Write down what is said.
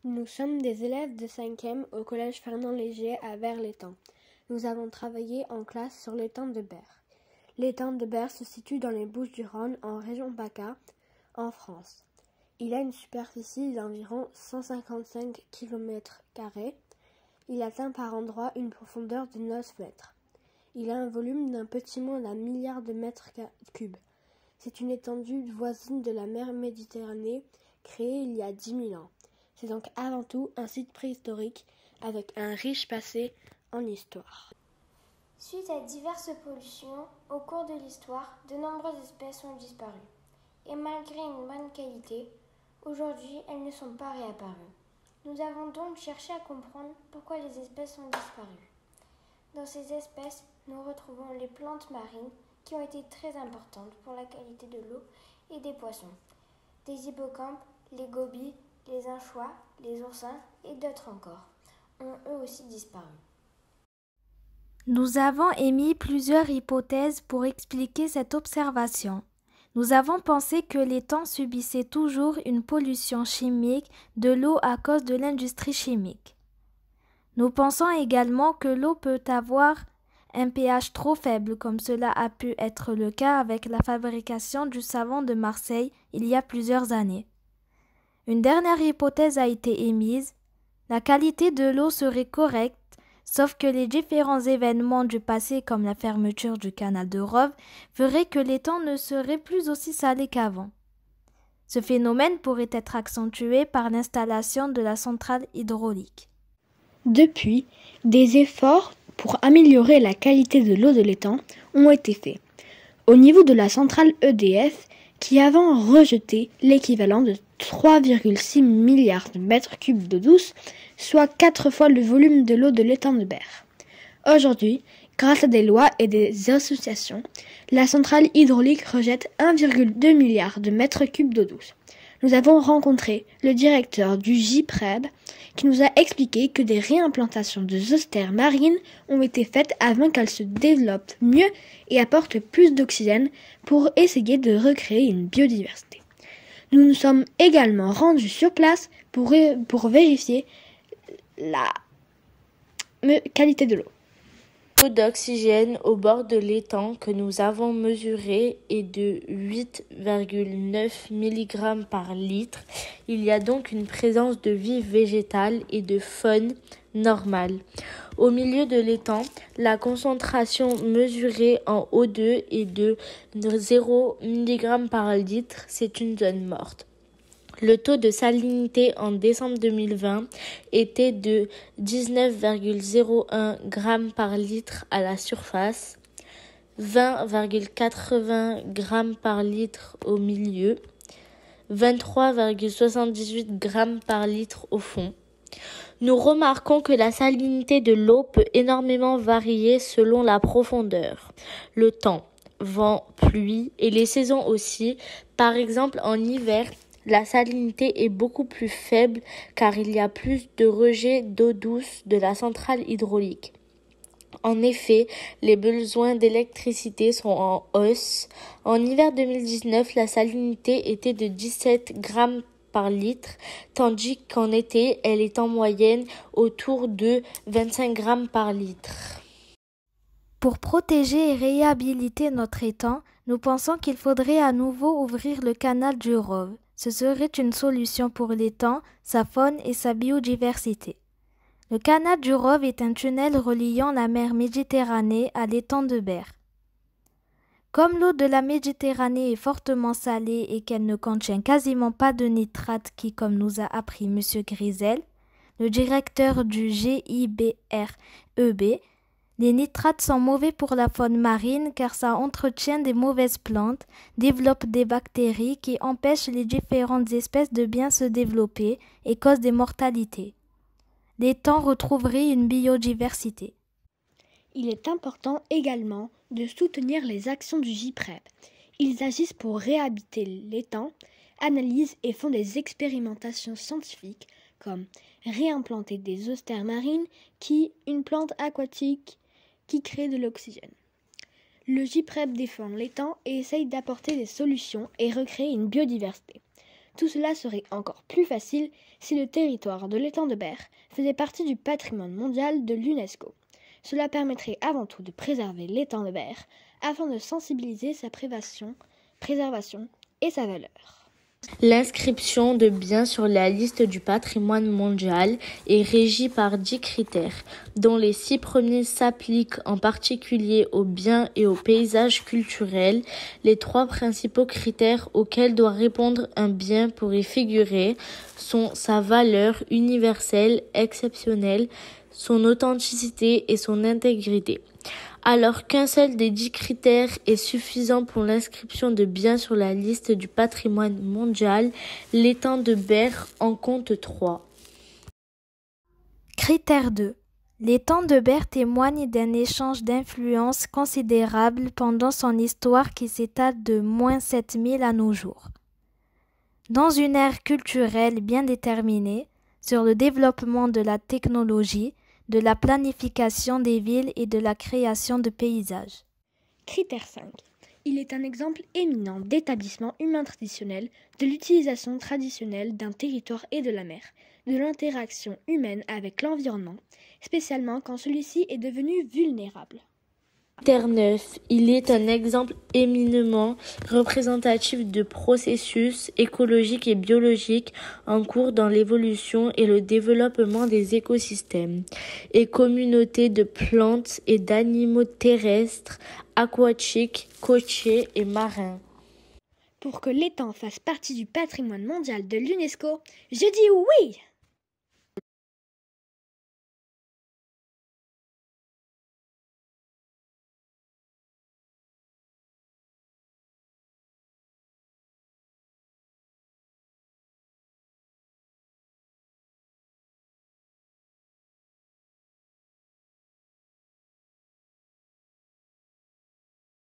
Nous sommes des élèves de 5e au collège Fernand Léger à Vert-l'Étang. Nous avons travaillé en classe sur l'étang de Berre. L'étang de Berre se situe dans les Bouches-du-Rhône, en région PACA, en France. Il a une superficie d'environ 155 km². Il atteint par endroits une profondeur de 9 mètres. Il a un volume d'un petit moins d'1 milliard de mètres cubes. C'est une étendue voisine de la mer Méditerranée, créée il y a 10 000 ans. C'est donc avant tout un site préhistorique avec un riche passé en histoire. Suite à diverses pollutions, au cours de l'histoire, de nombreuses espèces ont disparu. Et malgré une bonne qualité, aujourd'hui, elles ne sont pas réapparues. Nous avons donc cherché à comprendre pourquoi les espèces ont disparu. Dans ces espèces, nous retrouvons les plantes marines qui ont été très importantes pour la qualité de l'eau et des poissons. Des hippocampes, les gobies, les anchois, les oursins et d'autres encore ont eux aussi disparu. Nous avons émis plusieurs hypothèses pour expliquer cette observation. Nous avons pensé que l'étang subissait toujours une pollution chimique de l'eau à cause de l'industrie chimique. Nous pensons également que l'eau peut avoir un pH trop faible, comme cela a pu être le cas avec la fabrication du savon de Marseille il y a plusieurs années. Une dernière hypothèse a été émise. La qualité de l'eau serait correcte, sauf que les différents événements du passé comme la fermeture du canal de Rove feraient que l'étang ne serait plus aussi salé qu'avant. Ce phénomène pourrait être accentué par l'installation de la centrale hydraulique. Depuis, des efforts pour améliorer la qualité de l'eau de l'étang ont été faits. Au niveau de la centrale EDF, qui avant rejetait l'équivalent de 3,6 milliards de mètres cubes d'eau douce, soit 4 fois le volume de l'eau de l'étang de Berre. Aujourd'hui, grâce à des lois et des associations, la centrale hydraulique rejette 1,2 milliard de mètres cubes d'eau douce. Nous avons rencontré le directeur du JIPREB qui nous a expliqué que des réimplantations de zoostères marines ont été faites afin qu'elles se développent mieux et apportent plus d'oxygène pour essayer de recréer une biodiversité. Nous nous sommes également rendus sur place pour vérifier la qualité de l'eau. Le taux d'oxygène au bord de l'étang que nous avons mesuré est de 8,9 mg par litre. Il y a donc une présence de vie végétale et de faune normale. Au milieu de l'étang, la concentration mesurée en O2 est de 0 mg par litre. C'est une zone morte. Le taux de salinité en décembre 2020 était de 19,01 g par litre à la surface, 20,80 g par litre au milieu, 23,78 g par litre au fond. Nous remarquons que la salinité de l'eau peut énormément varier selon la profondeur, le temps, vent, pluie et les saisons aussi. Par exemple, en hiver, la salinité est beaucoup plus faible car il y a plus de rejet d'eau douce de la centrale hydraulique. En effet, les besoins d'électricité sont en hausse. En hiver 2019, la salinité était de 17 grammes par litre, tandis qu'en été, elle est en moyenne autour de 25 grammes par litre. Pour protéger et réhabiliter notre étang, nous pensons qu'il faudrait à nouveau ouvrir le canal du Rove. Ce serait une solution pour l'étang, sa faune et sa biodiversité. Le canal du Rove est un tunnel reliant la mer Méditerranée à l'étang de Berre. Comme l'eau de la Méditerranée est fortement salée et qu'elle ne contient quasiment pas de nitrates qui, comme nous a appris M. Grisel, le directeur du GIBREB, les nitrates sont mauvais pour la faune marine car ça entretient des mauvaises plantes, développe des bactéries qui empêchent les différentes espèces de bien se développer et causent des mortalités. L'étang retrouverait une biodiversité. Il est important également de soutenir les actions du JIPREB. Ils agissent pour réhabiliter l'étang, analysent et font des expérimentations scientifiques comme réimplanter des zoostères marines une plante aquatique qui crée de l'oxygène. Le JIPREB défend l'étang et essaye d'apporter des solutions et recréer une biodiversité. Tout cela serait encore plus facile si le territoire de l'étang de Berre faisait partie du patrimoine mondial de l'UNESCO. Cela permettrait avant tout de préserver l'étang de Berre afin de sensibiliser sa préservation et sa valeur. L'inscription de biens sur la liste du patrimoine mondial est régie par 10 critères, dont les 6 premiers s'appliquent en particulier aux biens et aux paysages culturels. Les 3 principaux critères auxquels doit répondre un bien pour y figurer sont sa valeur universelle, exceptionnelle, son authenticité et son intégrité. Alors qu'un seul des 10 critères est suffisant pour l'inscription de biens sur la liste du patrimoine mondial, l'étang de Berre en compte 3. Critère 2. L'étang de Berre témoigne d'un échange d'influences considérable pendant son histoire qui s'étale de moins 7000 à nos jours. Dans une ère culturelle bien déterminée sur le développement de la technologie, de la planification des villes et de la création de paysages. Critère 5. Il est un exemple éminent d'établissement humain traditionnel, de l'utilisation traditionnelle d'un territoire et de la mer, de l'interaction humaine avec l'environnement, spécialement quand celui-ci est devenu vulnérable. Critère 9. Il est un exemple éminemment représentatif de processus écologiques et biologiques en cours dans l'évolution et le développement des écosystèmes et communautés de plantes et d'animaux terrestres, aquatiques, côtiers et marins. Pour que l'étang fasse partie du patrimoine mondial de l'UNESCO, je dis oui!